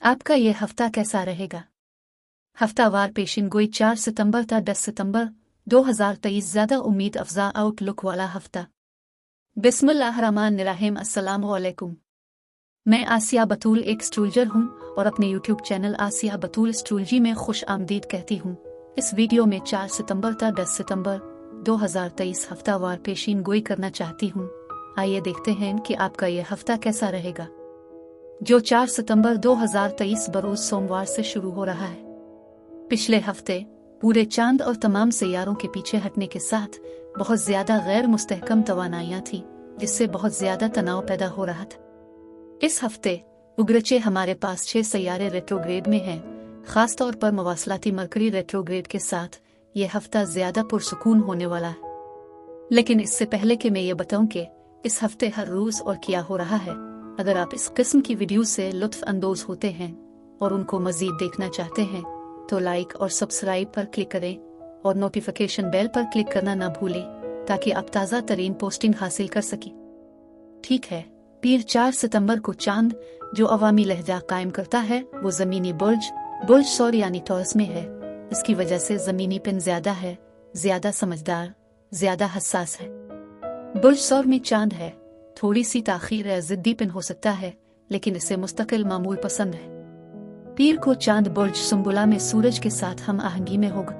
आपका ये हफ्ता कैसा रहेगा? हफ्तावार पेशिन गोई 4 सितंबर था 10 सितंबर 2023 ज्यादा उम्मीद अफजा आउटलुक वाला हफ्ता। बिस्मिल्लाहिर्रहमानिर्रहीम। अस्सलामु अलैकुम। मैं आसिया बतूल एक एस्ट्रोलॉजर हूँ और अपने यूट्यूब चैनल आसिया बतूल एस्ट्रोलॉजी में खुश आमदीद कहती हूँ। इस वीडियो में 4 सितंबर था 10 सितंबर 2023 हफ्तावार पेशीन गोई करना चाहती हूँ। आइए देखते हैं कि आपका यह हफ्ता कैसा रहेगा, जो 4 सितंबर 2023 बरोज सोमवार से शुरू हो रहा है। पिछले हफ्ते पूरे चांद और तमाम सैयारों के पीछे हटने के साथ बहुत ज्यादा गैर मुस्तहकम तवानाइयां थी, जिससे बहुत ज्यादा तनाव पैदा हो रहा था। इस हफ्ते उग्रचे हमारे पास 6 सैयारे रेट्रोग्रेड में हैं। खास तौर पर मवासलाती मरकरी रेट्रोग्रेड के साथ ये हफ्ता ज्यादा पुरसुकून होने वाला है। लेकिन इससे पहले कि मैं ये बताऊं कि इस हफ्ते हर रोज और क्या हो रहा है, अगर आप इस किस्म की वीडियो से लुत्फ अंदोज होते हैं और उनको मजीद देखना चाहते हैं तो लाइक और सब्सक्राइब पर क्लिक करें और नोटिफिकेशन बेल पर क्लिक करना ना भूलें, ताकि आप ताज़ा तरीन पोस्टिंग हासिल कर सकें। ठीक है, पीर 4 सितंबर को चांद जो अवामी लहजा कायम करता है वो जमीनी बुर्ज सौर यानी टॉरस में है। इसकी वजह से जमीनी पिन ज्यादा है, ज्यादा समझदार, ज्यादा हसास है। बुर्ज सौर में चांद है, थोड़ी सी ताखीर या जिद्दी पिन हो सकता है, लेकिन इसे मुस्तकिल मामूल पसंद है। पीर को चांद बुर्ज सुंबुला में सूरज के साथ हम आहंगी में होगा।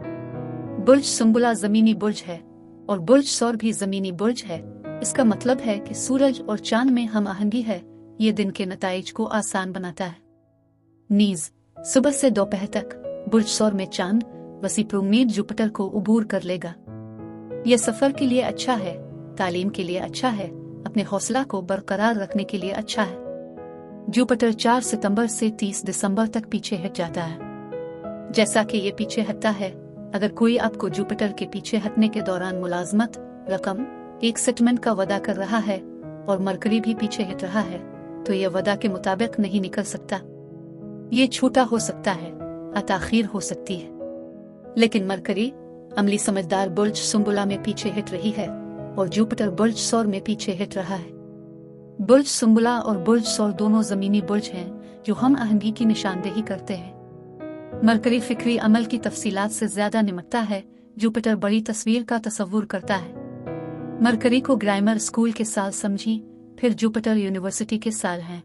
बुर्ज सुंबुला जमीनी बुर्ज है और बुर्ज सौर भी जमीनी बुर्ज है। इसका मतलब है कि सूरज और चांद में हम आहंगी है। ये दिन के नताइज को आसान बनाता है। नीज सुबह से दोपहर तक बुर्ज सौर में चांद वसीप उम्मीद जुपिटर को उबूर कर लेगा। यह सफर के लिए अच्छा है, तालीम के लिए अच्छा है, अपने हौसला को बरकरार रखने के लिए अच्छा है। जुपिटर 4 सितंबर से 30 दिसंबर तक पीछे हट जाता है। जैसा कि ये पीछे हटता है, अगर कोई आपको जुपिटर के पीछे हटने के दौरान मुलाजमत, रकम, एक सेटलमेंट का वादा कर रहा है और मरकरी भी पीछे हट रहा है, तो यह वादा के मुताबिक नहीं निकल सकता। ये छोटा हो सकता है, ताखीर हो सकती है। लेकिन मरकरी अमली समझदार बुर्ज सुंबुला में पीछे हट रही है और जुपिटर बुर्ज सौर में पीछे हट रहा है। बुर्ज सुंबुला और बुर्ज सौर दोनों जमीनी बुर्ज हैं जो हम आहंगी की निशानदेही करते हैं। मरकरी फिक्री अमल की तफसीलात से ज्यादा निमटता है, जुपिटर बड़ी तस्वीर का तस्वुर करता है। मरकरी को ग्रामर स्कूल के साल समझी, फिर जुपिटर यूनिवर्सिटी के साल हैं।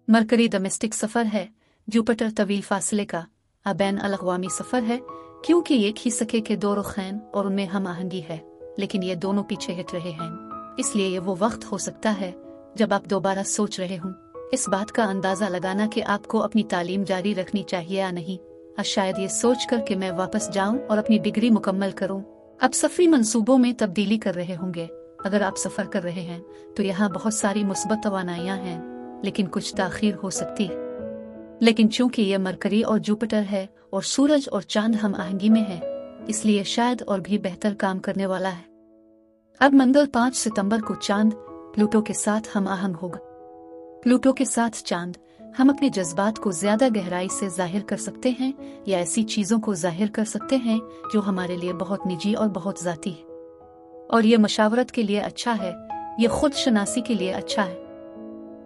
मरकरी डोमेस्टिक सफर है, जुपिटर तवील फासले का बैन अल-अक़वामी सफर है, क्योंकि एक ही सके के दो रुख हैं और उनमें हम आहंगी है, लेकिन ये दोनों पीछे हट रहे हैं। इसलिए ये वो वक्त हो सकता है जब आप दोबारा सोच रहे हों इस बात का अंदाजा लगाना कि आपको अपनी तालीम जारी रखनी चाहिए या नहीं, शायद ये सोच कर कि मैं वापस जाऊं और अपनी डिग्री मुकम्मल करूं। अब सफरी मंसूबों में तब्दीली कर रहे होंगे। अगर आप सफर कर रहे हैं तो यहाँ बहुत सारी मुस्बत तवानाइयां हैं, लेकिन कुछ ताखीर हो सकती है। लेकिन चूंकि ये मरकरी और जुपिटर है और सूरज और चांद हम आहंगी में है, इसलिए शायद और भी बेहतर काम करने वाला है। अब मंगल 5 सितंबर को चांद प्लूटो के साथ हम आहंग होगा। प्लूटो के साथ चांद हम अपने जज्बात को ज्यादा गहराई से जाहिर कर सकते हैं या ऐसी चीजों को जाहिर कर सकते हैं जो हमारे लिए बहुत निजी और बहुत जाती है। और ये मशावरत के लिए अच्छा है, ये खुद शनासी के लिए अच्छा है।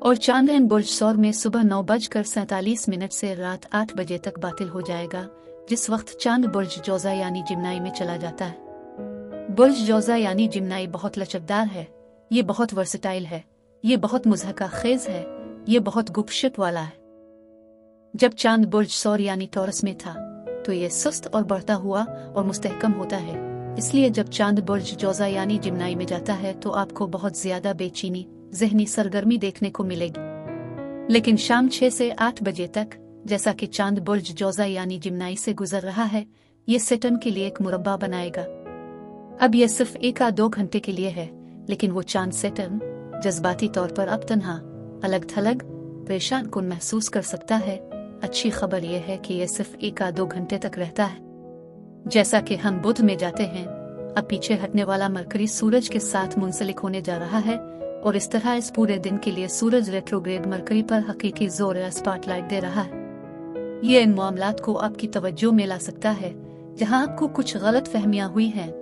और चांद बुर्ज सौर में सुबह 9:47 से रात 8 बजे तक बातिल हो जाएगा, जिस वक्त चांद बुर्ज जोजा यानी जिम्नाई में चला जाता है। बुर्ज जोजा यानी जिम्नाई बहुत लचकदार है, ये बहुत वर्सटाइल है, ये बहुत मुज़हका खेज है, ये बहुत गुपशप वाला है। जब चांद बुर्ज सौर यानी टॉरस में था तो ये सुस्त और बढ़ता हुआ और मुस्तहकम होता है। इसलिए जब चांद बुर्ज जोजा यानी जिम्नाई में जाता है तो आपको बहुत ज्यादा बेचैनी, ज़हनी सरगर्मी देखने को मिलेगी। लेकिन शाम 6 से 8 बजे तक, जैसा कि चांद बुर्ज जोजा यानी जिम्नाई से गुजर रहा है, ये सेटन के लिए एक मुरब्बा बनाएगा। अब यह सिर्फ 1-2 घंटे के लिए है, लेकिन वो चांद सेटन जज्बाती तौर पर अब तन्हा, अलग थलग, परेशान कुन महसूस कर सकता है। अच्छी खबर यह है कि यह सिर्फ 1-2 घंटे तक रहता है। जैसा कि हम बुध में जाते हैं, अब पीछे हटने वाला मरकरी सूरज के साथ मुंसलिक होने जा रहा है और इस तरह इस पूरे दिन के लिए सूरज रेट्रोग्रेड मरकरी पर हकीकी जोर या स्पॉटलाइट दे रहा है। ये इन मामलात को आपकी तवज्जो में ला सकता है जहां आपको कुछ गलत फहमियां हुई हैं,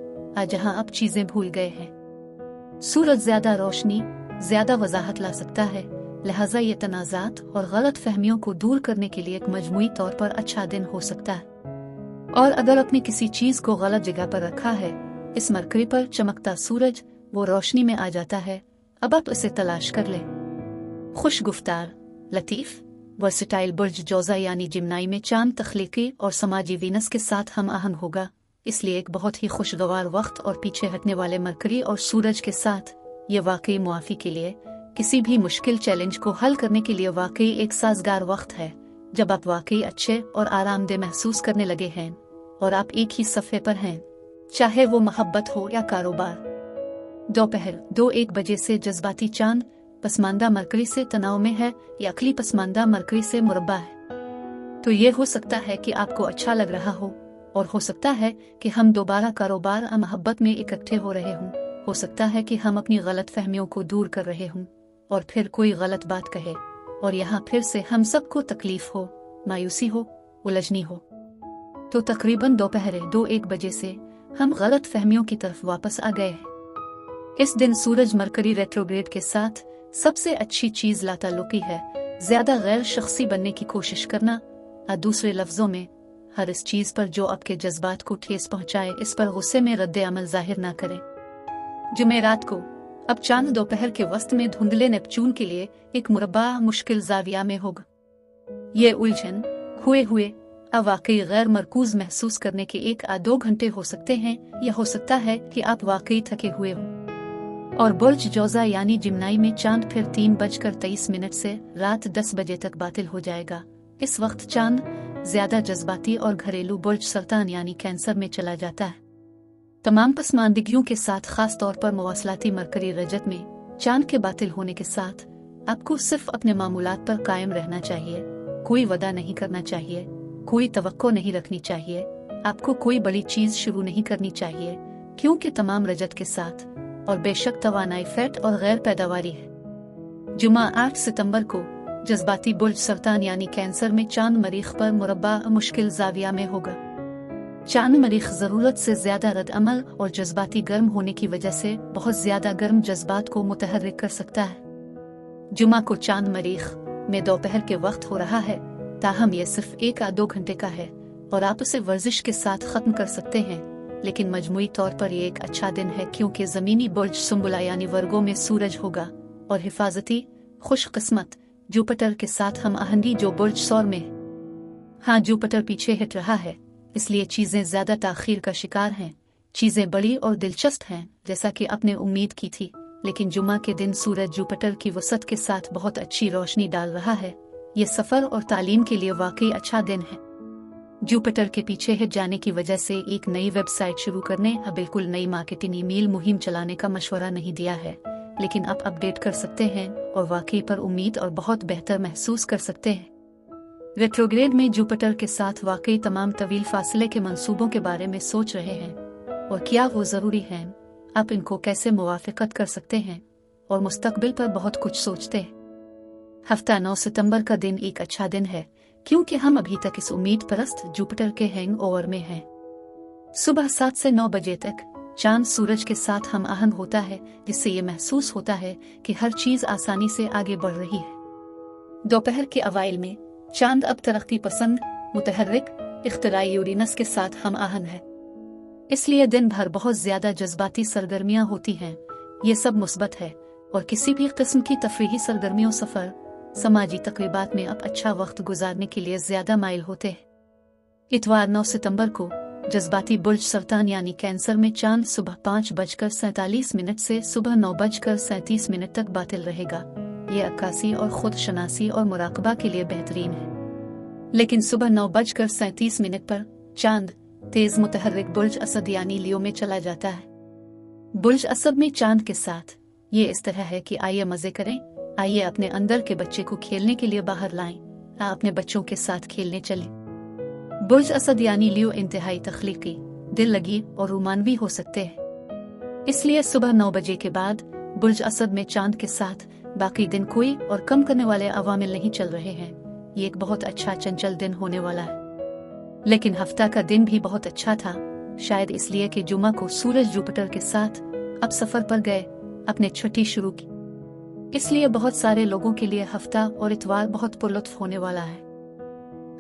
जहां आप चीजें भूल गए हैं। सूरज ज्यादा रोशनी, ज्यादा वजाहत ला सकता है, लिहाजा ये तनाज़ात और गलत फहमियों को दूर करने के लिए एक मजमूई तौर पर अच्छा दिन हो सकता है। और अगर अपने किसी चीज को गलत जगह पर रखा है, इस मरकरी पर चमकता सूरज वो रोशनी में आ जाता है, अब आप इसे तलाश कर ले। खुश गुफ्तार, लतीफ, वर्सटाइल बुर्ज जोजा यानी जिम्नाई में चांद तख्लीकी और समाजी वीनस के साथ हम आहंग होगा, इसलिए एक बहुत ही खुशगवार वक्त और पीछे हटने वाले मरकरी और सूरज के साथ ये वाकई मुआफी के लिए, किसी भी मुश्किल चैलेंज को हल करने के लिए वाकई एक साजगार वक्त है, जब आप वाकई अच्छे और आरामदेह महसूस करने लगे हैं और आप एक ही सफ़े पर हैं, चाहे वो मोहब्बत हो या कारोबार। दोपहर 2:01 बजे से जज्बाती चांद पसमानदा मरकरी से तनाव में है या अकली पसमानदा मरकरी से मुरब्बा है। तो ये हो सकता है कि आपको अच्छा लग रहा हो सकता है कि हम दोबारा कारोबार और मोहब्बत में इकट्ठे हो रहे हों, हो सकता है कि हम अपनी गलत फहमियों को दूर कर रहे हों और फिर कोई गलत बात कहे और यहाँ फिर से हम सबको तकलीफ हो, मायूसी हो, उलझनी हो। तो तकरीबन दोपहर 2:01 बजे से हम गलत फहमियों की तरफ वापस आ गए हैं। इस दिन सूरज मरकरी रेट्रोग्रेड के साथ सबसे अच्छी चीज लाताल्लुकी है, ज्यादा गैर शख्सी बनने की कोशिश करना, और दूसरे लफ्जों में हर इस चीज पर जो आपके जज्बात को ठेस पहुंचाए इस पर गुस्से में रद्द अमल जाहिर ना करें। जुमेरात को अब चांद दोपहर के वस्त में धुंधले नेपच्यून के लिए एक मुरब्बा मुश्किल जाविया में होगा। ये उलझन, खोए हुए, वाकई गैर मरकूज महसूस करने के 1 या 2 घंटे हो सकते हैं, या हो सकता है कि आप वाकई थके हुए हो। और बुर्ज जोजा यानी जिम्नाई में चांद फिर 3:23 से रात 10 बजे तक बातिल हो जाएगा। इस वक्त चांद ज्यादा जज्बाती और घरेलू बुर्ज सरतान यानी कैंसर में चला जाता है। तमाम पसमानदगियों के साथ खास तौर पर मवासलाती मरकरी रजत में चांद के बातिल होने के साथ आपको सिर्फ अपने मामूलात पर कायम रहना चाहिए, कोई वदा नहीं करना चाहिए, कोई तवक्को नहीं रखनी चाहिए, आपको कोई बड़ी चीज शुरू नहीं करनी चाहिए, क्योंकि तमाम रजत के साथ और बेशक तवानाई फैट और गैर पैदावारी है। जुमा 8 सितंबर को जज्बाती बुर्ज सरतान यानी कैंसर में चांद मरीख पर मुरब्बा मुश्किल जाविया में होगा। चांद मरीख जरूरत से ज्यादा रद्द अमल और जज्बाती गर्म होने की वजह से बहुत ज्यादा गर्म जज्बात को मुतहर्रिक कर सकता है। जुमा को चांद मरीख में दोपहर के वक्त हो रहा है, ताहम यह सिर्फ 1 या 2 घंटे का है और आप उसे वर्जिश के साथ खत्म कर सकते हैं, लेकिन मजमूई तौर पर यह एक अच्छा दिन है क्योंकि जमीनी बुर्ज सुम्बुला यानी वर्गों में सूरज होगा और हिफाजती खुशकिस्मत जुपिटर के साथ हम आहंगी जो बुर्ज सौर में। हाँ, जुपिटर पीछे हट रहा है, इसलिए चीजें ज्यादा ताखीर का शिकार हैं, चीजें बड़ी और दिलचस्प हैं जैसा कि आपने उम्मीद की थी, लेकिन जुमा के दिन सूरज जुपिटर की वसत के साथ बहुत अच्छी रोशनी डाल रहा है। ये सफर और तालीम के लिए वाकई अच्छा दिन है। जुपिटर के पीछे हट जाने की वजह से एक नई वेबसाइट शुरू करने या बिल्कुल नई मार्केटिंग ईमेल मुहिम चलाने का मशवरा नहीं दिया है, लेकिन आप अपडेट कर सकते हैं और वाकई पर उम्मीद और बहुत बेहतर महसूस कर सकते हैं। रेट्रोग्रेड में जुपिटर के साथ वाकई तमाम तवील फासले के मंसूबों के बारे में सोच रहे हैं और क्या वो जरूरी हैं, आप इनको कैसे मुवाफिकत कर सकते हैं और मुस्तकबिल पर बहुत कुछ सोचते हैं। हफ्ता 9 सितंबर का दिन एक अच्छा दिन है क्योंकि हम अभी तक इस उम्मीद परस्त जुपिटर के हैंग ओवर में हैं। सुबह 7 से 9 बजे तक चांद सूरज के साथ हम आहंग होता है, जिससे ये महसूस होता है कि हर चीज आसानी से आगे बढ़ रही है। दोपहर के अवाइल में चांद अब तरक्की पसंद, मुतहर्रिक, इख्तिराई यूरेनस के साथ हम आहंग है, इसलिए दिन भर बहुत ज्यादा जज्बाती सरगर्मियां होती हैं। ये सब मुस्बत है और किसी भी किस्म की तफरीही सरगर्मियों, सफर, समाजी तकरीबात में अब अच्छा वक्त गुजारने के लिए ज्यादा माइल होते हैं। इतवार 9 सितंबर को जज्बाती बुर्ज सरतान यानी कैंसर में चांद सुबह 5:47 से सुबह 9:37 तक बातिल रहेगा। ये अक्कासी और खुद शनासी और मुराकबा के लिए बेहतरीन है। लेकिन सुबह 9:37 पर चांद तेज मुतहर्रिक बुर्ज असद यानी लियो में चला जाता है। बुर्ज असद में चांद के साथ ये इस तरह है कि आइए मजे करें, आइए अपने अंदर के बच्चे को खेलने के लिए बाहर लाएं, अपने बच्चों के साथ खेलने चलें। बुर्ज असद यानी लियो इंतहाई तख्लीकी, दिल लगी और रोमानवी हो सकते हैं, इसलिए सुबह 9 बजे के बाद बुर्ज असद में चांद के साथ बाकी दिन कोई और कम करने वाले अवामिल नहीं चल रहे हैं। ये एक बहुत अच्छा चंचल दिन होने वाला है। लेकिन हफ्ता का दिन भी बहुत अच्छा था, शायद इसलिए कि जुमा को सूरज जुपिटर के साथ अब सफर पर गए, अपने छुट्टी शुरू की। इसलिए बहुत सारे लोगों के लिए हफ्ता और इतवार बहुत पुरलुत्फ होने वाला है।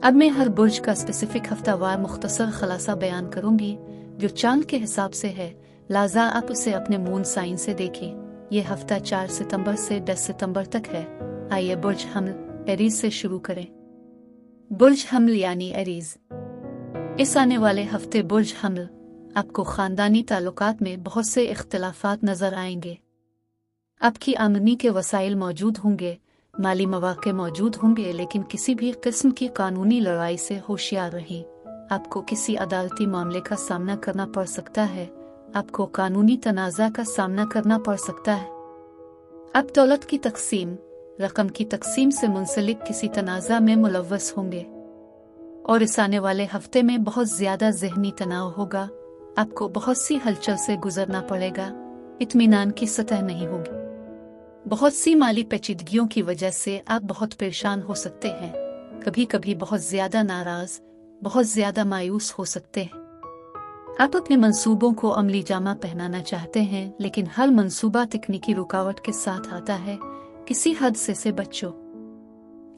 अब मैं हर बुर्ज का स्पेसिफिक हफ्तावार मुख्तसर खुलासा बयान करूंगी जो चांद के हिसाब से है, लिहाजा आप उसे अपने मून साइन से देखें। ये हफ्ता 4 सितंबर से 10 सितंबर तक है। आइए बुर्ज हमल एरीज से शुरू करें। बुर्ज हमल यानी एरीज। इस आने वाले हफ्ते बुर्ज हमल आपको खानदानी ताल्लुकात में बहुत से इख्तिलाफात नजर आएंगे। आपकी आमदनी के वसाइल मौजूद होंगे, माली मौके मौजूद होंगे, लेकिन किसी भी किस्म की कानूनी लड़ाई से होशियार रहें। आपको किसी अदालती मामले का सामना करना पड़ सकता है। आपको कानूनी तनाज़ा का सामना करना पड़ सकता है। आप दौलत की तकसीम, रकम की तकसीम से मुंसलिक किसी तनाज़ा में मुलव्वस होंगे और इस आने वाले हफ्ते में बहुत ज्यादा ज़हनी तनाव होगा। आपको बहुत सी हलचल से गुजरना पड़ेगा। इत्मीनान की सतह नहीं होगी। बहुत सी माली पेचीदगियों की वजह से आप बहुत परेशान हो सकते हैं। कभी कभी बहुत ज्यादा नाराज, बहुत ज्यादा मायूस हो सकते हैं। आप अपने मंसूबों को अमली जामा पहनाना चाहते हैं, लेकिन हर मंसूबा तकनीकी रुकावट के साथ आता है। किसी हद से बचो।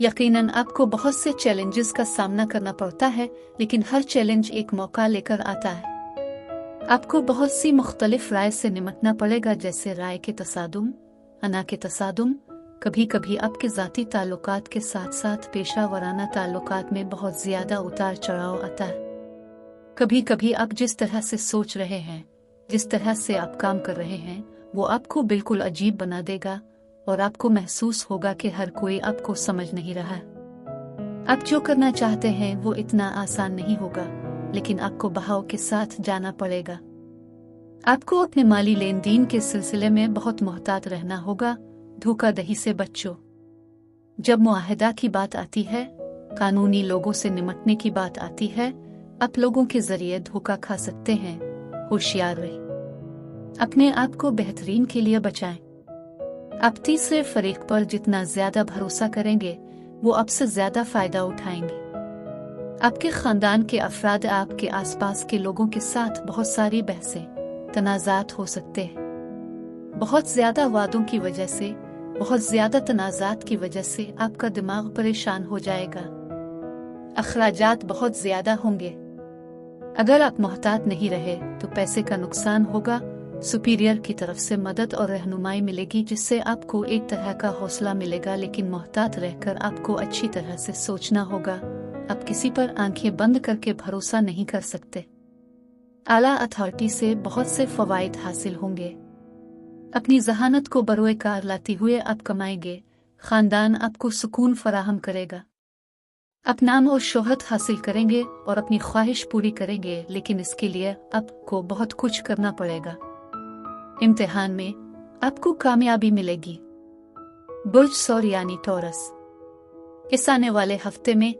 यकीनन आपको बहुत से चैलेंजेस का सामना करना पड़ता है, लेकिन हर चैलेंज एक मौका लेकर आता है। आपको बहुत सी मुख्तलिफ राय से निमटना पड़ेगा, जैसे राय के तसादुम, अना के तसादुम। कभी कभी आपके ज़ाती ताल्लुकात के साथ साथ पेशा वराना ताल्लुकात में बहुत ज़्यादा उतार चढ़ाव आता है। कभी कभी आप जिस तरह से सोच रहे हैं, जिस तरह से आप काम कर रहे हैं, वो आपको बिल्कुल अजीब बना देगा और आपको महसूस होगा कि हर कोई आपको समझ नहीं रहा। आप जो करना चाहते हैं वो इतना आसान नहीं होगा, लेकिन आपको बहाव के साथ जाना पड़ेगा। आपको अपने माली लेन देन के सिलसिले में बहुत मोहतात रहना होगा। धोखाधड़ी से बचो। जब मुआहदा की बात आती है, कानूनी लोगों से निमटने की बात आती है, आप लोगों के जरिए धोखा खा सकते हैं। होशियार रहें। अपने आप को बेहतरीन के लिए बचाएं। आप तीसरे फरीक पर जितना ज्यादा भरोसा करेंगे, वो आपसे ज्यादा फायदा उठाएंगे। आपके खानदान के अफराद, आपके आसपास के लोगों के साथ बहुत सारी बहसें, तनाज़ात हो सकते हैं। बहुत ज्यादा वादों की वजह से, बहुत ज्यादा तनाज़ात की वजह से आपका दिमाग परेशान हो जाएगा। अखराजात बहुत ज्यादा होंगे। अगर आप मोहतात नहीं रहे तो पैसे का नुकसान होगा। सुपीरियर की तरफ से मदद और रहनुमाई मिलेगी, जिससे आपको एक तरह का हौसला मिलेगा, लेकिन मोहतात रहकर आपको अच्छी तरह से सोचना होगा। आप किसी पर आंखें बंद करके भरोसा नहीं कर सकते। आला अथॉरिटी से बहुत से फवाइद हासिल होंगे। अपनी जहानत को बरोए कार लाते हुए आप कमाएंगे। खानदान आपको सुकून फराहम करेगा। आप नाम और शोहरत हासिल करेंगे और अपनी ख्वाहिश पूरी करेंगे, लेकिन इसके लिए आपको बहुत कुछ करना पड़ेगा। इम्तिहान में आपको कामयाबी मिलेगी। बुर्ज सौर यानी टॉरस। इस आने वाले हफ्ते में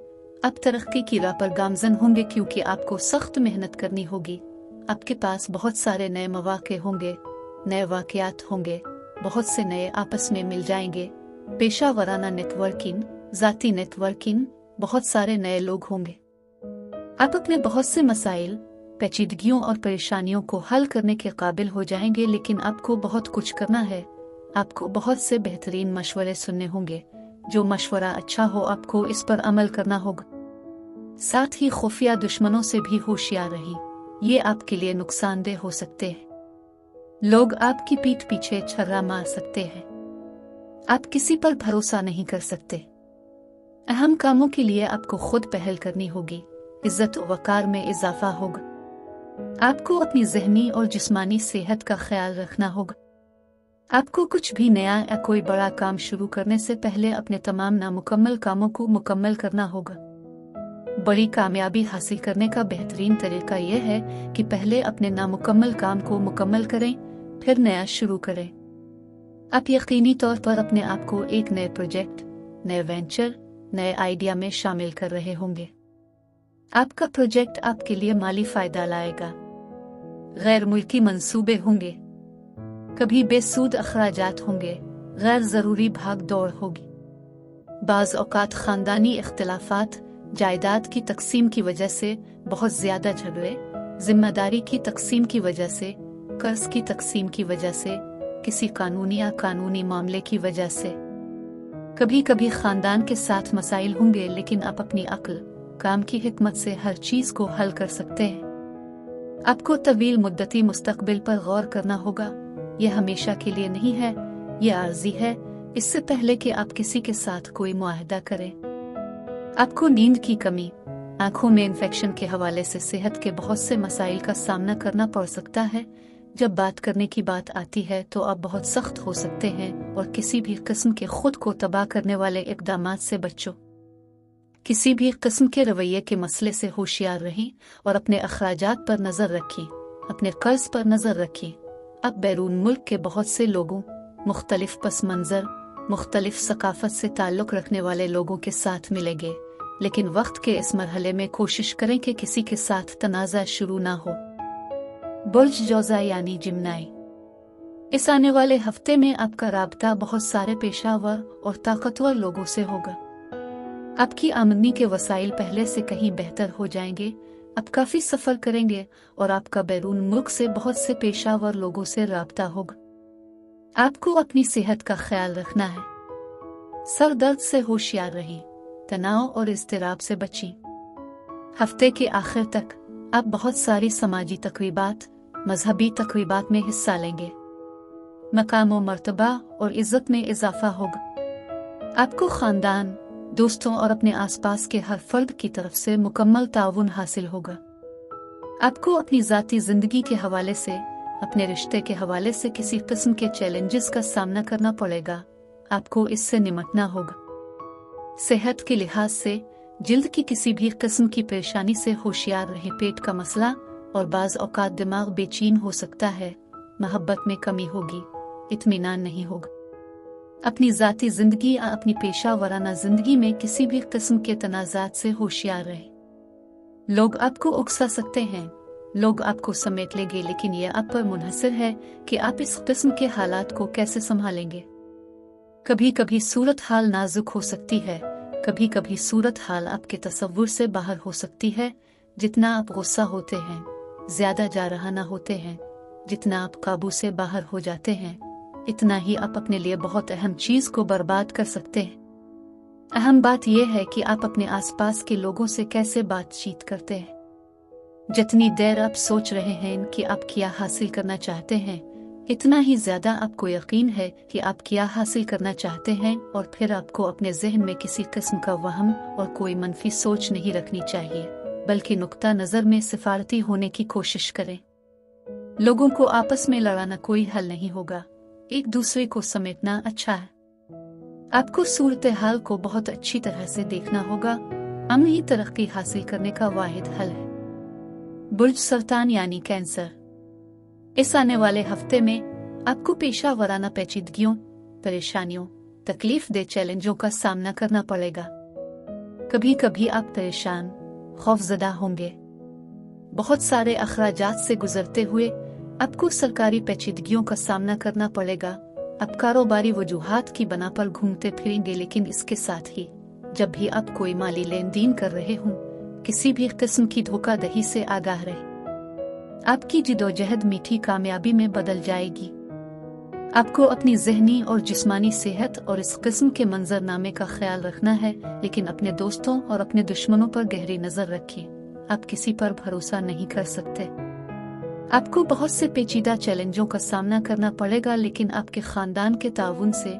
आप तरक्की की राह पर गामजन होंगे, क्योंकि आपको सख्त मेहनत करनी होगी। आपके पास बहुत सारे नए मौके होंगे, नए वाक़यात होंगे, बहुत से नए आपस में मिल जाएंगे। पेशा वराना नेटवर्किंग, ज़ाती नेटवर्किंग, बहुत सारे नए लोग होंगे। आप अपने बहुत से मसाइल, पेचीदगियों और परेशानियों को हल करने के काबिल हो जाएंगे, लेकिन आपको बहुत कुछ करना है। आपको बहुत से बेहतरीन मशवरे सुनने होंगे। जो मशवरा अच्छा हो, आपको इस पर अमल करना होगा। साथ ही खुफिया दुश्मनों से भी होशियार रहिए। ये आपके लिए नुकसानदेह हो सकते हैं। लोग आपकी पीठ पीछे छर्रा मार सकते हैं। आप किसी पर भरोसा नहीं कर सकते। अहम कामों के लिए आपको खुद पहल करनी होगी। इज्जत और वकार में इजाफा होगा। आपको अपनी ज़हनी और जिस्मानी सेहत का ख्याल रखना होगा। आपको कुछ भी नया या कोई बड़ा काम शुरू करने से पहले अपने तमाम नामुकम्मल कामों को मुकम्मल करना होगा। बड़ी कामयाबी हासिल करने का बेहतरीन तरीका यह है कि पहले अपने नामुकम्मल काम को मुकम्मल करें, फिर नया शुरू करें। आप यकीनी तौर पर अपने आप को एक नए प्रोजेक्ट, नए वेंचर, नए आइडिया में शामिल कर रहे होंगे। आपका प्रोजेक्ट आपके लिए माली फायदा लाएगा। गैर मुल्की मंसूबे होंगे। कभी बेसूद अखराजात होंगे। गैर जरूरी भाग दौड़ होगी। बाज़ औक़ात खानदानी इख्तिलाफात, जायदाद की तकसीम की वजह से बहुत ज्यादा झगड़े, जिम्मेदारी की तकसीम की वजह से, कर्ज की तकसीम की वजह से, किसी कानूनी या कानूनी मामले की वजह से। कभी कभी खानदान के साथ मसाइल होंगे, लेकिन आप अपनी अक्ल काम की हिकमत से हर चीज को हल कर सकते हैं। आपको तवील मुद्दती मुस्तकबिल पर गौर करना होगा। यह हमेशा के लिए नहीं है, यह आर्जी है। इससे पहले कि आप किसी के साथ कोई मुआहदा करें, आपको नींद की कमी, आंखों में इन्फेक्शन के हवाले से सेहत के बहुत से मसाइल का सामना करना पड़ सकता है। जब बात करने की बात आती है तो आप बहुत सख्त हो सकते हैं और किसी भी किस्म के खुद को तबाह करने वाले इक़दामात से बचो। किसी भी किस्म के रवैये के मसले से होशियार रहें और अपने अखराजात पर नज़र रखें, अपने कर्ज पर नज़र रखें। अब बैरून मुल्क के बहुत से लोगों, मुख्तलिफ पस मंज़र, मुख्तलिफ सकाफत से ताल्लुक़ रखने वाले लोगों के साथ मिलेंगे, लेकिन वक्त के इस मरहले में कोशिश करें कि किसी के साथ तनाज़ा शुरू ना हो। बुर्ज जौज़ा यानी जिम्नाई, इस आने वाले हफ्ते में आपका राब्ता बहुत सारे पेशावर और ताकतवर लोगों से होगा। आपकी आमदनी के वसाइल पहले से कहीं बेहतर हो जाएंगे। आप काफ़ी सफ़र करेंगे और आपका बैरून मुल्क से बहुत से पेशावर लोगों से राब्ता होगा। आपको अपनी सेहत का ख्याल रखना है। सर दर्द से होशियार रहें, तनाव और इज़्तिराब से बचें। हफ्ते के आखिर तक आप बहुत सारी समाजी तक़रीबात, मजहबी तक़रीबात में हिस्सा लेंगे। मकाम व मर्तबा और इज़्ज़त में इजाफा होगा। आपको ख़ानदान, दोस्तों और अपने आसपास के हर फर्द की तरफ से मुकम्मल ताउन हासिल होगा। आपको अपनी ज़ाती ज़िंदगी के हवाले से, अपने रिश्ते के हवाले से किसी किस्म के चैलेंजेस का सामना करना पड़ेगा। आपको इससे निपटना होगा। सेहत के लिहाज से जिल्द की किसी भी किस्म की परेशानी से होशियार रहें। पेट का मसला और बाज़ औक़ात दिमाग बेचैन हो सकता है। मोहब्बत में कमी होगी, इत्मीनान नहीं होगा। अपनी ज़ाती ज़िंदगी या अपनी पेशा वराना ज़िंदगी में किसी भी किस्म के तनाज़ात से होशियार रहें। लोग आपको उकसा सकते हैं, लोग आपको समेट लेंगे, लेकिन यह आप पर मुनहसर है कि आप इस किस्म के हालात को कैसे संभालेंगे। कभी कभी सूरत हाल नाजुक हो सकती है, कभी कभी सूरत हाल आपके तसव्वुर से बाहर हो सकती है। जितना आप गुस्सा होते हैं, ज्यादा जारहाना होते हैं, जितना आप काबू से बाहर हो जाते हैं, इतना ही आप अपने लिए बहुत अहम चीज को बर्बाद कर सकते हैं। अहम बात यह है कि आप अपने आसपास के लोगों से कैसे बातचीत करते हैं। जितनी देर आप सोच रहे हैं कि आप क्या हासिल करना चाहते हैं, इतना ही ज्यादा आपको यकीन है कि आप क्या हासिल करना चाहते हैं, और फिर आपको अपने जहन में किसी किस्म का वहम और कोई मनफी सोच नहीं रखनी चाहिए, बल्कि नुक्ता नजर में सिफारती होने की कोशिश करें। लोगों को आपस में लड़ाना कोई हल नहीं होगा, एक दूसरे को समेटना अच्छा है। आपको सूरत हाल को बहुत अच्छी तरह से देखना होगा। अमन ही तरक्की हासिल करने का वाहिद हल है। बुर्ज सरतान यानी कैंसर, इस आने वाले हफ्ते में आपको पेशा वराना पेचीदगियों, परेशानियों, तकलीफ दे चैलेंजों का सामना करना पड़ेगा। कभी कभी आप परेशान, खौफजदा होंगे। बहुत सारे अखराजात से गुजरते हुए आपको सरकारी पेचीदगियों का सामना करना पड़ेगा। आप कारोबारी वजूहात की बना पर घूमते फिरेंगे, लेकिन इसके साथ ही जब भी आप कोई माली लेन देन कर रहे हों, किसी भी किस्म की धोखाधड़ी से आगाह रहे। आपकी जिदोजहद मीठी कामयाबी में बदल जाएगी। आपको अपनी जहनी और जिस्मानी सेहत और इस किस्म के मंजरनामे का ख्याल रखना है, लेकिन अपने दोस्तों और अपने दुश्मनों पर गहरी नजर रखें। आप किसी पर भरोसा नहीं कर सकते। आपको बहुत से पेचीदा चैलेंजों का सामना करना पड़ेगा, लेकिन आपके खानदान के ताउन से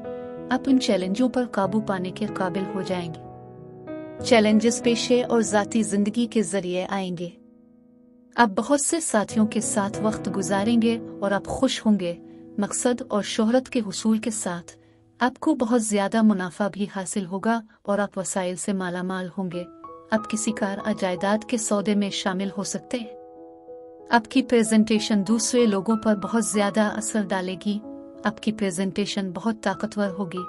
आप इन चैलेंजों पर काबू पाने के काबिल हो जाएंगे। चैलेंजेस पेशे और जाती जिंदगी के जरिए आएंगे। आप बहुत से साथियों के साथ वक्त गुजारेंगे और आप खुश होंगे। मकसद और शोहरत के हुसूल के साथ आपको बहुत ज्यादा मुनाफा भी हासिल होगा और आप वसाइल से मालामाल होंगे। आप किसी कार या जायदाद के सौदे में शामिल हो सकते हैं। आपकी प्रेजेंटेशन दूसरे लोगों पर बहुत ज्यादा असर डालेगी। आपकी प्रेजेंटेशन बहुत ताकतवर होगी।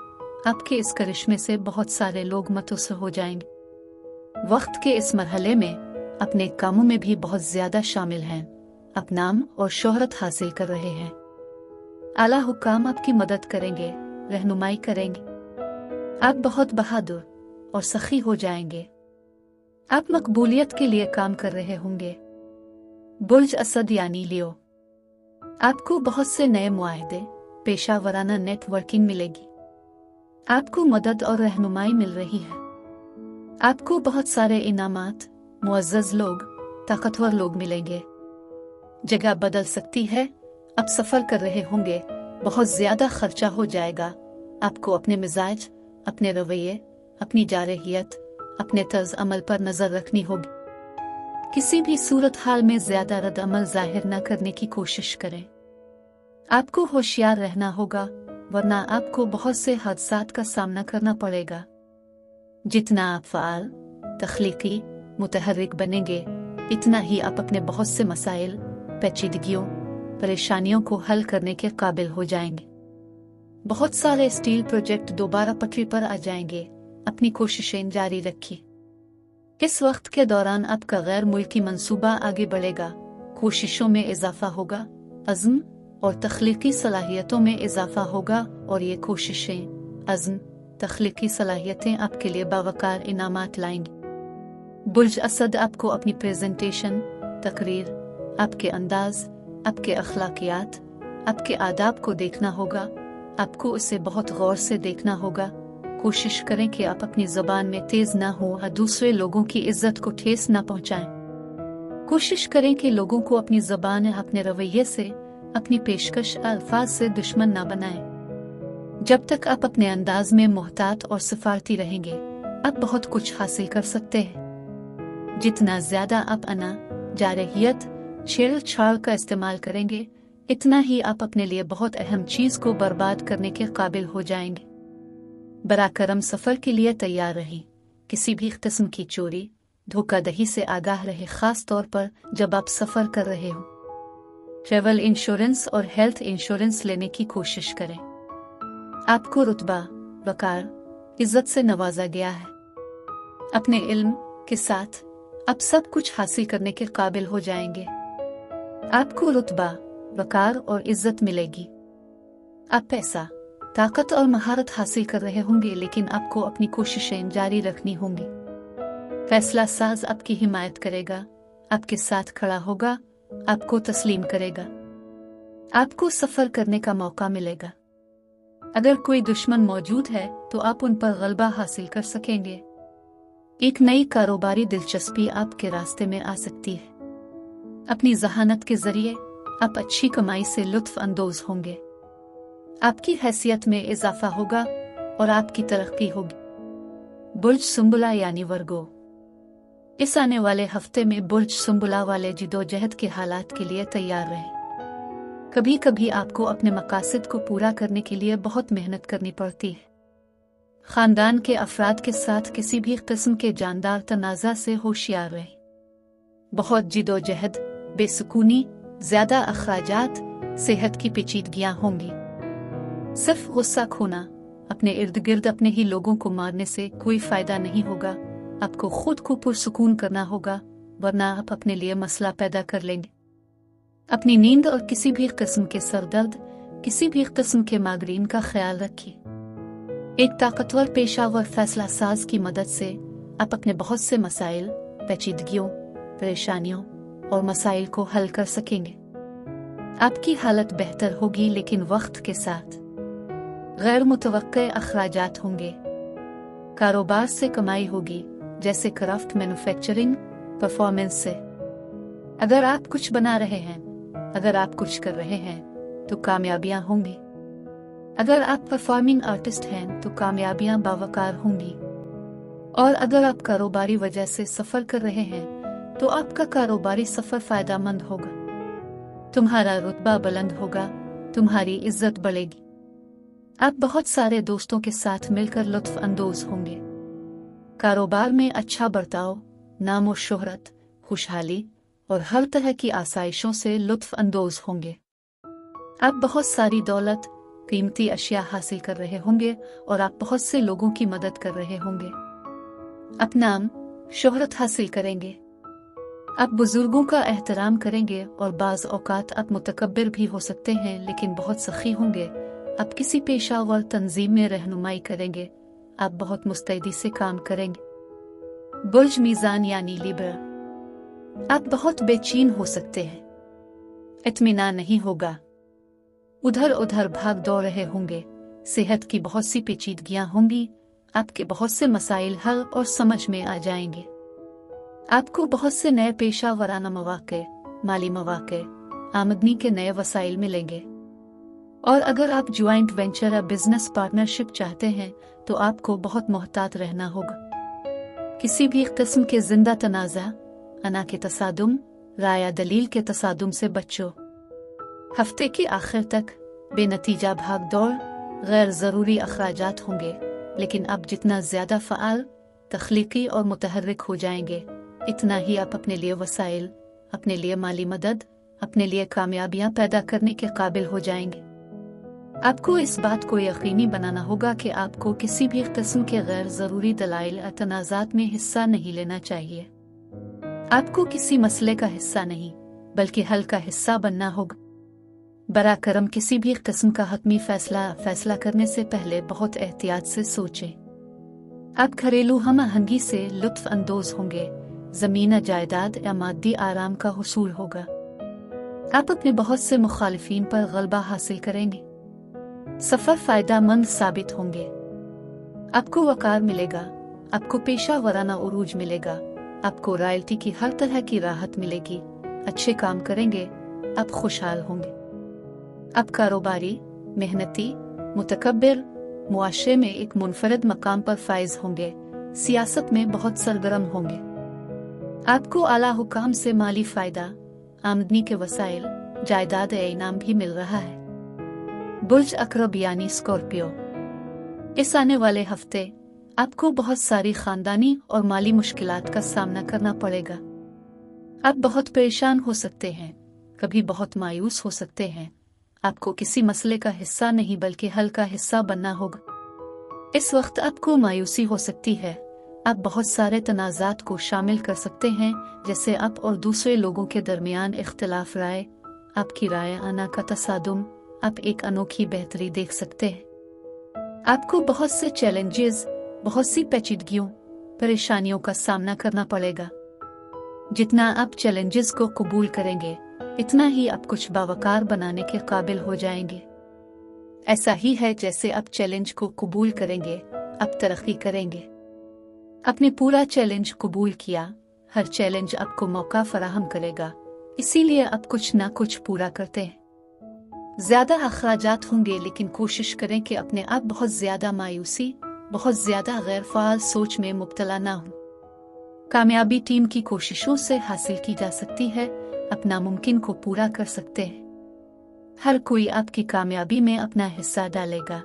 आपके इस करिश्मे से बहुत सारे लोग मुतासिर हो जाएंगे। वक्त के इस मरहले में अपने कामों में भी बहुत ज्यादा शामिल हैं। आप नाम और शोहरत हासिल कर रहे हैं। आला हुक्काम आपकी मदद करेंगे, रहनुमाई करेंगे। आप बहुत बहादुर और सखी हो जाएंगे। आप मकबूलियत के लिए काम कर रहे होंगे। बुर्ज असद यानी लियो, आपको बहुत से नए मुआहदे, पेशा वराना नेटवर्किंग मिलेगी। आपको मदद और रहनुमाई मिल रही है। आपको बहुत सारे इनामात, मुअज़्ज़ज़ लोग, ताकतवर लोग मिलेंगे। जगह बदल सकती है। अब सफ़र कर रहे होंगे, बहुत ज़्यादा खर्चा हो जाएगा। आपको अपने मिजाज, अपने रवैये, अपनी जारहियत, अपने तर्ज अमल पर नज़र रखनी होगी। किसी भी सूरत हाल में ज़्यादा रद्द अमल ज़ाहिर न करने की कोशिश करें। आपको होशियार रहना होगा, वरना आपको बहुत से हादसात का सामना करना पड़ेगा। जितना आप फ़आल, तख्लीकी, मुतहर्रिक बनेंगे, इतना ही आप अपने बहुत से मसाइल, पेचीदगियों, परेशानियों को हल करने के काबिल हो जाएंगे। बहुत सारे स्टील प्रोजेक्ट दोबारा पटरी पर आ जाएंगे। अपनी कोशिशें जारी रखिए। इस वक्त के दौरान आपका गैर मुल्की मंसूबा आगे बढ़ेगा। कोशिशों में इजाफा होगा, अज़्म और तख्लीकी सलाहियतों में इजाफा होगा, और ये कोशिशें, अज़्म, तख्लीकी सलाहियतें आपके लिए बावकार इनामात लाएंगी। बुर्ज असद आपको अपनी प्रेजेंटेशन, तकरीर, आपके अंदाज, आपके अखलाकियात, आपके आदाब को देखना होगा। आपको उसे बहुत गौर से देखना होगा। कोशिश करें कि आप अपनी ज़बान में तेज़ ना हो और दूसरे लोगों की इज्जत को ठेस ना पहुंचाएं। कोशिश करें कि लोगों को अपनी ज़बान, अपने रवैये से, अपनी पेशकश अल्फाज से दुश्मन ना बनाएं। जब तक आप अपने अंदाज में मोहतात और सिफारती रहेंगे, आप बहुत कुछ हासिल कर सकते हैं। जितना ज़्यादा आप अना, जारहियत, छेड़-छाड़ का इस्तेमाल करेंगे, इतना ही आप अपने लिए बहुत अहम चीज़ को बर्बाद करने के काबिल हो जाएंगे। बराकरम सफ़र के लिए तैयार रहें। किसी भी किस्म की चोरी, धोखाधड़ी से आगाह रहे, खास तौर पर जब आप सफ़र कर रहे हो। ट्रैवल इंश्योरेंस और हेल्थ इंश्योरेंस लेने की कोशिश करें। आपको रुतबा, वकार, इज्जत से नवाजा गया है। अपने इल्म के साथ आप सब कुछ हासिल करने के काबिल हो जाएंगे। आपको रुतबा, वकार और इज्जत मिलेगी। आप पैसा, ताकत और महारत हासिल कर रहे होंगे, लेकिन आपको अपनी कोशिशें जारी रखनी होंगी। फैसला साज आपकी हिमायत करेगा, आपके साथ खड़ा होगा, आपको तस्लीम करेगा। आपको सफ़र करने का मौका मिलेगा। अगर कोई दुश्मन मौजूद है तो आप उन पर गलबा हासिल कर सकेंगे। एक नई कारोबारी दिलचस्पी आपके रास्ते में आ सकती है। अपनी जहानत के जरिए आप अच्छी कमाई से लुत्फ अंदोज होंगे। आपकी हैसियत में इजाफा होगा और आपकी तरक्की होगी। बुर्ज सुंबुला यानी वर्गो, इस आने वाले हफ्ते में बुर्ज सुंबुला वाले जिदोजहद के हालात के लिए तैयार रहें। कभी कभी आपको अपने मकासद को पूरा करने के लिए बहुत मेहनत करनी पड़ती है। खानदान के अफराद के साथ किसी भी किस्म के जानदार तनाज़ा से होशियार रहें। बहुत जिदोजहद, बेसुकूनी, ज्यादा अखराजात, सेहत की पेचीदगियां होंगी। सिर्फ गुस्सा खोना, अपने इर्द गिर्द अपने ही लोगों को मारने से कोई फायदा नहीं होगा। आपको खुद को पुरसुकून करना होगा, वरना आप अपने लिए मसला पैदा कर लेंगे। अपनी नींद और किसी भी किस्म के सरदर्द, किसी भी किस्म के माइग्रेन का ख्याल रखिए। एक ताकतवर पेशावर फैसला साज की मदद से आप अपने बहुत से मसाइल, पेचीदगियों, परेशानियों और मसाइल को हल कर सकेंगे। आपकी हालत बेहतर होगी, लेकिन वक्त के साथ गैर मुतवक्के अखराजात होंगे। कारोबार से कमाई होगी, जैसे क्राफ्ट, मैन्युफैक्चरिंग, परफॉर्मेंस से। अगर आप कुछ बना रहे हैं, अगर आप कुछ कर रहे हैं तो कामयाबियां होंगी। अगर आप परफॉर्मिंग आर्टिस्ट हैं तो कामयाबियां बावकार होंगी। और अगर आप कारोबारी वजह से सफर कर रहे हैं तो आपका कारोबारी सफर फायदामंद होगा। तुम्हारा रुतबा बुलंद होगा, तुम्हारी इज्जत बढ़ेगी। आप बहुत सारे दोस्तों के साथ मिलकर लुत्फ अंदोज होंगे। कारोबार में अच्छा बर्ताव, नाम और शोहरत, खुशहाली और हर तरह की आसाइशों से लुत्फ अंदोज होंगे। आप बहुत सारी दौलत, कीमती अशिया हासिल कर रहे होंगे और आप बहुत से लोगों की मदद कर रहे होंगे। आप नाम, शोहरत हासिल करेंगे। आप बुजुर्गों का एहतराम करेंगे और बाज़ औकात आप मुतकब्बिर भी हो सकते हैं, लेकिन बहुत सखी होंगे। आप किसी पेशावर तंजीम में रहनुमाई करेंगे। आप बहुत मुस्तैदी से काम करेंगे। बुर्ज मीज़ान यानी लिब्रा, आप बहुत बेचैन हो सकते हैं, इत्मीनान नहीं होगा। उधर उधर भाग दौड़ रहे होंगे, सेहत की बहुत सी पेचीदगियां होंगी, आपके बहुत से मसाइल हल और समझ में आ जाएंगे। आपको बहुत से नए पेशा वराना मौके, माली मौके, आमदनी के नए वसाइल मिलेंगे। और अगर आप ज्वाइंट वेंचर या बिजनेस पार्टनरशिप चाहते हैं तो आपको बहुत मोहतात रहना होगा। किसी भी किस्म के जिंदा तनाज़ा, अना के तसादुम, राय या दलील के तसादुम से बचो। हफ्ते के आखिर तक बेनतीजा भाग दौड़, गैर ज़रूरी अखराजात होंगे, लेकिन आप जितना ज़्यादा फ़आल, तख्लीकी और मुतहर्रिक हो जाएंगे, इतना ही आप अपने लिए वसाइल, अपने लिए माली मदद, अपने लिए कामयाबियां पैदा करने के काबिल हो जाएंगे। आपको इस बात को यकीनी बनाना होगा कि आपको किसी भी किस्म के गैर ज़रूरी दलाइल या तनाज़ात में हिस्सा नहीं लेना चाहिए। आपको किसी मसले का हिस्सा नहीं, बल्कि हल का हिस्सा बनना होगा। बरा करम किसी भी किस्म का हतमी फैसला करने से पहले बहुत एहतियात से सोचें। आप घरेलू हम आहंगी से लुत्फ अंदोज होंगे, ज़मीन जायदाद या मादी आराम का हुसूल होगा। आप अपने बहुत से मुखालिफिन पर गलबा हासिल करेंगे। सफर फायदामंद साबित होंगे। आपको वकार मिलेगा, आपको पेशा वराना उरूज मिलेगा, आपको रॉयल्टी की हर तरह की राहत मिलेगी। अच्छे काम करेंगे, आप खुशहाल होंगे। आप कारोबारी, मेहनती, मुतकब्बिर, मुआशरे में एक मुनफरद मकाम पर फाइज होंगे, सियासत में बहुत सरगर्म होंगे। आपको आला हुकाम से माली फायदा, आमदनी के वसाइल, जायदाद या इनाम भी मिल रहा है। बुर्ज अकरब यानी स्कॉर्पियो, इस आने वाले हफ्ते आपको बहुत सारी खानदानी और माली मुश्किलात का सामना करना पड़ेगा। आप बहुत परेशान हो सकते हैं, कभी बहुत मायूस हो सकते हैं। आपको किसी मसले का हिस्सा नहीं बल्कि हल का हिस्सा बनना होगा। इस वक्त आपको मायूसी हो सकती है। आप बहुत सारे तनाज़ात को शामिल कर सकते हैं, जैसे आप और दूसरे लोगों के दरमियान इख्तिलाफ राय, आपकी राय आना का तसादुम। आप एक अनोखी बेहतरी देख सकते हैं। आपको बहुत से चैलेंजेस, बहुत सी पेचीदगियों, परेशानियों का सामना करना पड़ेगा। जितना आप चैलेंजेस को कबूल करेंगे, इतना ही आप कुछ बावकार बनाने के काबिल हो जाएंगे। ऐसा ही है जैसे आप चैलेंज को कबूल करेंगे, आप तरक्की करेंगे। आपने पूरा चैलेंज कबूल किया, हर चैलेंज आपको मौका फराहम करेगा, इसीलिए आप कुछ ना कुछ पूरा करते हैं। ज्यादा अखराजात होंगे, लेकिन कोशिश करें कि अपने आप बहुत ज्यादा मायूसी, बहुत ज्यादा गैर फ़ाल सोच में मुब्तला ना हो। कामयाबी टीम की कोशिशों से हासिल की जा सकती है, अपना मुमकिन को पूरा कर सकते हैं। हर कोई आपकी कामयाबी में अपना हिस्सा डालेगा।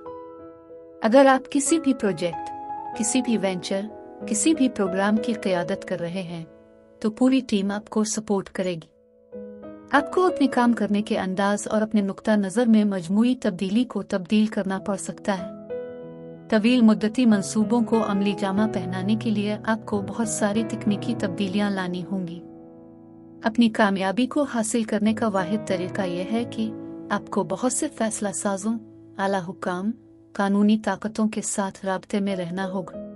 अगर आप किसी भी प्रोजेक्ट, किसी भी वेंचर, किसी भी प्रोग्राम की क़यादत कर रहे हैं, तो पूरी टीम आपको सपोर्ट करेगी। आपको अपने काम करने के अंदाज और अपने नुक्ता नज़र में मजमूई तब्दीली को तब्दील करना पड़ सकता है। तवील मुद्दती मंसूबों को अमली जामा पहनाने के लिए आपको बहुत सारी तकनीकी तब्दीलियां लानी होंगी। अपनी कामयाबी को हासिल करने का वाहिद तरीका यह है कि आपको बहुत से फैसला साजों, आला हुकाम, कानूनी ताकतों के साथ राब्ते में रहना होगा।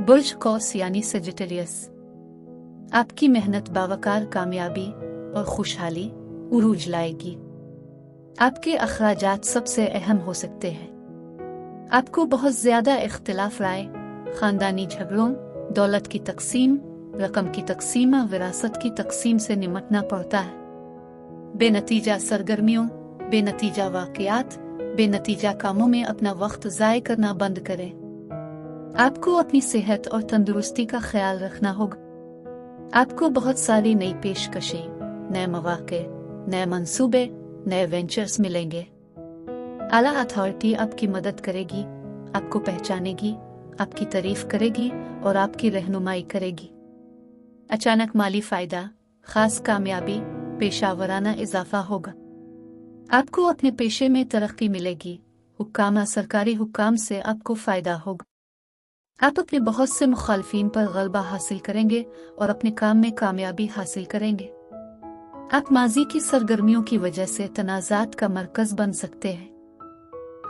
बुर्ज कौस यानी सेजिटेरियस, आपकी मेहनत बावकार कामयाबी और खुशहाली उरूज लाएगी। आपके अखराजात सबसे अहम हो सकते हैं। आपको बहुत ज्यादा इख्तिलाफ राय, खानदानी झगड़ों, दौलत की तकसीम, रकम की तकसीम, विरासत की तकसीम से निमटना पड़ता है। बेनतीजा सरगर्मियों, बेनतीजा वाक़यात, बेनतीजा कामों में अपना वक्त ज़ाय करना बंद करें। आपको अपनी सेहत और तंदुरुस्ती का ख्याल रखना होगा। आपको बहुत सारी नई पेशकशें, नए मौके, नए मंसूबे, नए वेंचर्स मिलेंगे। आला अथॉरिटी आपकी मदद करेगी, आपको पहचानेगी, आपकी तारीफ करेगी और आपकी रहनुमाई करेगी। अचानक माली फायदा, खास कामयाबी, पेशावराना इजाफा होगा। आपको अपने पेशे में तरक्की मिलेगी। हुक्काम, सरकारी हुक्काम से आपको फायदा होगा। आप अपने बहुत से मुखालिफिन पर गलबा हासिल करेंगे और अपने काम में कामयाबी हासिल करेंगे। आप माजी की सरगर्मियों की वजह से तनाज़ात का मरकज बन सकते हैं।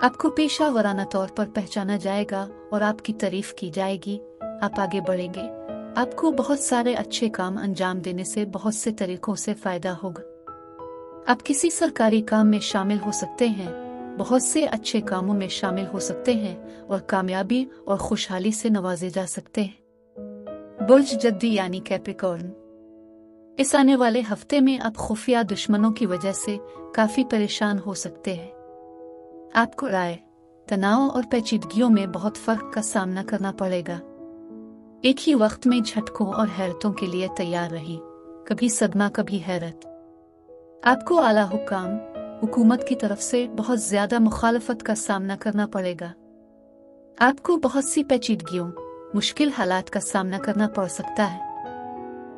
आपको पेशा वराना तौर पर पहचाना जाएगा और आपकी तारीफ की जाएगी। आप आगे बढ़ेंगे। आपको बहुत सारे अच्छे काम अंजाम देने से बहुत से तरीकों से फायदा होगा। आप किसी सरकारी काम में शामिल हो सकते हैं, बहुत से अच्छे कामों में शामिल हो सकते हैं और कामयाबी और खुशहाली से नवाजे जा सकते हैं। बुर्ज जद्दी यानी कैप्रिकॉर्न, इस आने वाले हफ्ते में आप खुफिया दुश्मनों की वजह से काफी परेशान हो सकते हैं। आपको राय, तनाव और पेचीदगियों में बहुत फर्क का सामना करना पड़ेगा। एक ही वक्त में झटकों और हैरतों के लिए तैयार रहिए, कभी सदमा कभी हैरत। आपको आला हुकूमत की तरफ से बहुत ज्यादा मुखालफत का सामना करना पड़ेगा। आपको बहुत सी पेचीदगियों, मुश्किल हालात का सामना करना पड़ सकता है।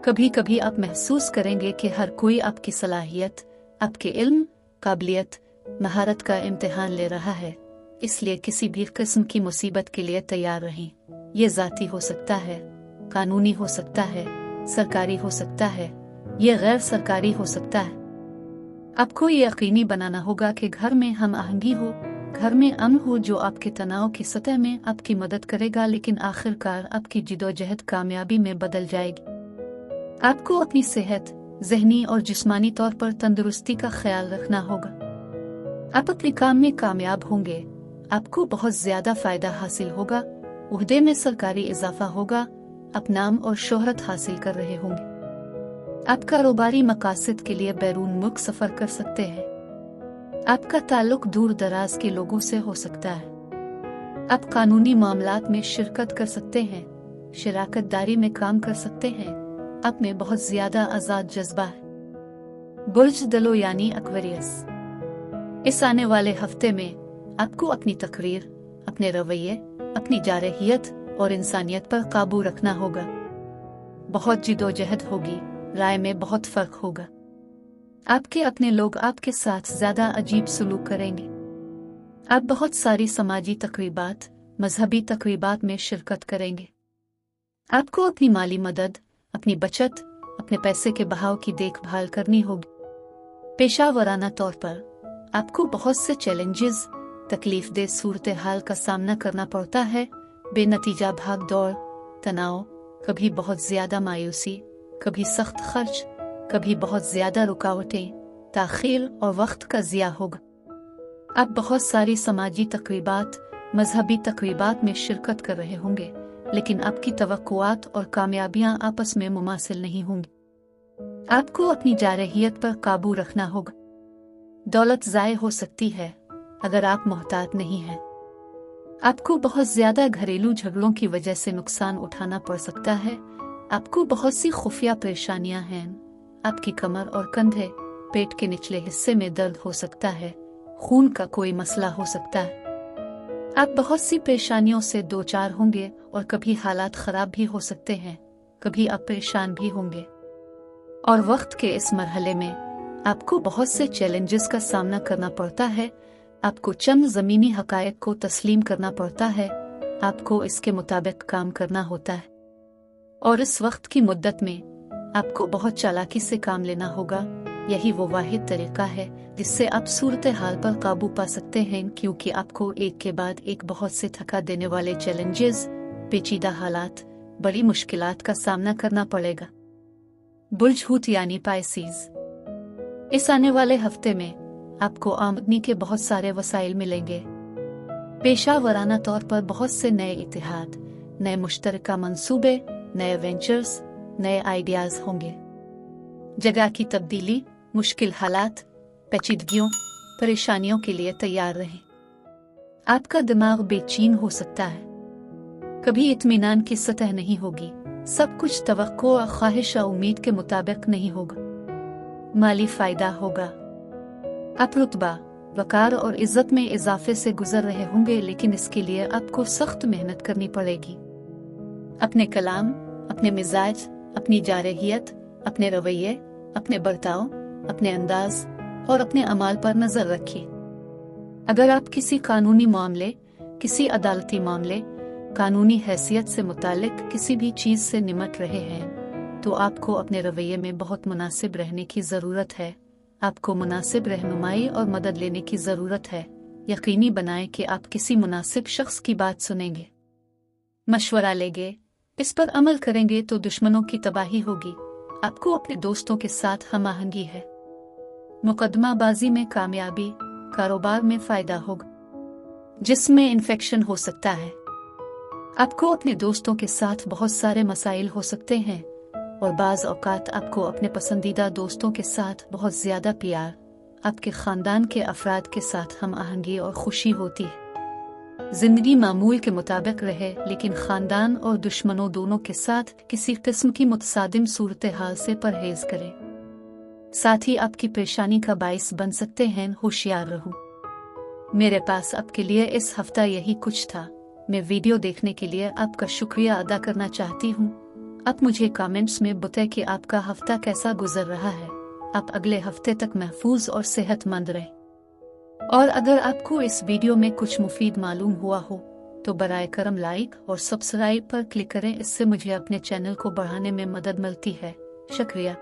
कभी कभी आप महसूस करेंगे कि हर कोई आपकी सलाहियत, आपके इल्म, काबिलियत, महारत का इम्तिहान ले रहा है, इसलिए किसी भी किस्म की मुसीबत के लिए तैयार रहें। ये ज़ाती हो सकता है, कानूनी हो सकता है, सरकारी हो सकता है, ये गैर सरकारी हो सकता है। आपको ये यकीनी बनाना होगा कि घर में हम आहंगी हो, घर में अमन हो, जो आपके तनाव की सतह में आपकी मदद करेगा, लेकिन आखिरकार आपकी जिदोजहद कामयाबी में बदल जाएगी। आपको अपनी सेहत, ज़हनी और जिस्मानी तौर पर तंदुरुस्ती का ख्याल रखना होगा। आप अपने काम में कामयाब होंगे, आपको बहुत ज्यादा फायदा हासिल होगा, उहदे में सरकारी इजाफा होगा, आप नाम और शोहरत हासिल कर रहे होंगे। आप कारोबारी मकासद के लिए बैरून मुल्क सफर कर सकते हैं। आपका ताल्लुक दूर दराज के लोगों से हो सकता है। आप कानूनी मामलात में शिरकत कर सकते हैं, शराकत दारी में काम कर सकते हैं। आप में बहुत ज्यादा आजाद जज्बा है। बुर्ज दलो यानी एक्वेरियस, इस आने वाले हफ्ते में आपको अपनी तकरीर, अपने रवैये, अपनी जारहियत और इंसानियत पर काबू रखना होगा। बहुत जिदोजहद होगी, राय में बहुत फर्क होगा। आपके अपने लोग आपके साथ ज्यादा अजीब सलूक करेंगे। आप बहुत सारी समाजी तकरीबात, मजहबी तकरीबात में शिरकत करेंगे। आपको अपनी माली मदद, अपनी बचत, अपने पैसे के बहाव की देखभाल करनी होगी। पेशावराना तौर पर आपको बहुत से चैलेंजेस, तकलीफदेह सूरत हाल का सामना करना पड़ता है। बेनतीजा भाग दौड़, तनाव, कभी बहुत ज्यादा मायूसी, कभी सख्त खर्च, कभी बहुत ज्यादा रुकावटें, ताखीर और वक्त का ज़िया होगा। आप बहुत सारी समाजी तकरीबात, मजहबी तकरीबात में शिरकत कर रहे होंगे, लेकिन आपकी तवक्कुआत और कामयाबियां आपस में मुमासिल नहीं होंगी। आपको अपनी जारहियत पर काबू रखना होगा। दौलत ज़ाय हो सकती है अगर आप मोहतात नहीं हैं। आपको बहुत ज्यादा घरेलू झगड़ों की वजह से नुकसान उठाना पड़ सकता है। आपको बहुत सी खुफिया परेशानियां हैं। आपकी कमर और कंधे, पेट के निचले हिस्से में दर्द हो सकता है, खून का कोई मसला हो सकता है। आप बहुत सी परेशानियों से दो चार होंगे और कभी हालात खराब भी हो सकते हैं, कभी आप परेशान भी होंगे। और वक्त के इस मरहले में आपको बहुत से चैलेंजेस का सामना करना पड़ता है। आपको चंद ज़मीनी हकायक को तस्लीम करना पड़ता है, आपको इसके मुताबिक काम करना होता है। और इस वक्त की मुद्दत में आपको बहुत चालाकी से काम लेना होगा। यही वो वाहिद तरीका है जिससे आप सूरत हाल पर काबू पा सकते हैं, क्योंकि आपको एक के बाद एक बहुत से थका देने वाले चैलेंजेस, पेचीदा हालात, बड़ी मुश्किलात का सामना करना पड़ेगा। बुर्ज हूत यानी पाइसीज, इस आने वाले हफ्ते में आपको आमदनी के बहुत सारे वसाइल मिलेंगे। पेशावराना तौर पर बहुत से नए इतिहाद, नए मुश्तरका मंसूबे, नए वेंचर्स, नए आइडियाज होंगे। जगह की तब्दीली, मुश्किल हालात, पेचीदगियों, परेशानियों के लिए तैयार रहें। आपका दिमाग बेचैन हो सकता है, कभी इत्मीनान की सतह नहीं होगी, सब कुछ तवक्को और ख्वाहिश और उम्मीद के मुताबिक नहीं होगा। माली फायदा होगा। आप रुतबा, वकार और इज्जत में इजाफे से गुजर रहे होंगे, लेकिन इसके लिए आपको सख्त मेहनत करनी पड़ेगी। अपने कलाम, अपने मिजाज, अपनी जारहियत, अपने रवैये, अपने बर्ताव, अपने अंदाज और अपने अमाल पर नजर रखिए। अगर आप किसी कानूनी मामले, किसी अदालती मामले, कानूनी हैसियत से मुतालिक किसी भी चीज से निमट रहे हैं, तो आपको अपने रवैये में बहुत मुनासिब रहने की जरूरत है। आपको मुनासिब रहनुमाई और मदद लेने की जरूरत है। यकीनी बनाएं कि आप किसी मुनासिब शख्स की बात सुनेंगे, मशवरा लेंगे, इस पर अमल करेंगे तो दुश्मनों की तबाही होगी। आपको अपने दोस्तों के साथ हम आहंगी है। मुकदमाबाजी में कामयाबी, कारोबार में फायदा होगा, जिसमें इन्फेक्शन हो सकता है। आपको अपने दोस्तों के साथ बहुत सारे मसाइल हो सकते हैं और बाज़ औक़ात आपको अपने पसंदीदा दोस्तों के साथ बहुत ज़्यादा प्यार, आपके ख़ानदान के अफराद के साथ हम आहंगी और खुशी होती है। जिंदगी मामूल के मुताबिक रहे, लेकिन ख़ानदान और दुश्मनों दोनों के साथ किसी किस्म की मुतसादिम सूरत हाल से परहेज करें। साथ ही आपकी परेशानी का बाइस बन सकते हैं, होशियार रहो। मेरे पास आपके लिए इस हफ्ता यही कुछ था। मैं वीडियो देखने के लिए आपका शुक्रिया अदा करना चाहती हूँ। आप मुझे कमेंट्स में बताएं कि आपका हफ्ता कैसा गुजर रहा है। आप अगले हफ्ते तक महफूज और सेहतमंद रहें। और अगर आपको इस वीडियो में कुछ मुफीद मालूम हुआ हो तो बराए करम लाइक और सब्सक्राइब पर क्लिक करें। इससे मुझे अपने चैनल को बढ़ाने में मदद मिलती है। शुक्रिया।